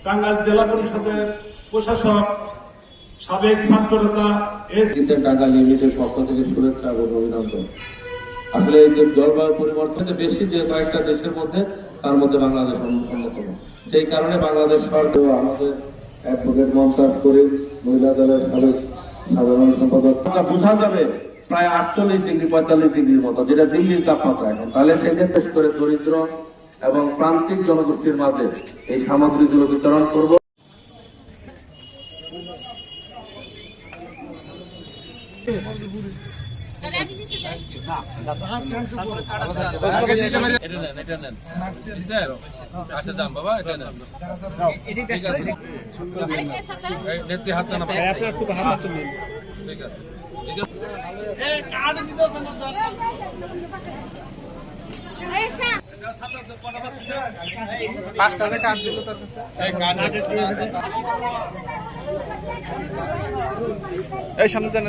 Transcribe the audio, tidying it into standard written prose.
টাঙ্গাইল জেলা পরিষদের প্রশাসক, সাবেক ছাত্রনেতা টাঙ্গাইল ইউনিটের পক্ষ থেকে শুভেচ্ছা এবং অভিনন্দন। আসলে এই যে জলবায়ু পরিবর্তন বেশি যে কয়েকটা দেশের মধ্যে, তার মধ্যে বাংলাদেশ অন্যতম। সেই কারণে বাংলাদেশ সরকার আমাদের অ্যাডভোকেট মমতাজ করিম, মহিলা দলের সাবেক সাধারণ সম্পাদক, বোঝা যাবে প্রায় 48 ডিগ্রি 45 ডিগ্রির মতো, যেটা দিল্লির তাপমাত্রা এখন। তাহলে সেক্ষেত্রে করে দরিদ্র এবং প্রান্তিক জনগোষ্ঠীর মাঝে এই সামগ্রীগুলো বিতরণ করব। এই সামনে দেন।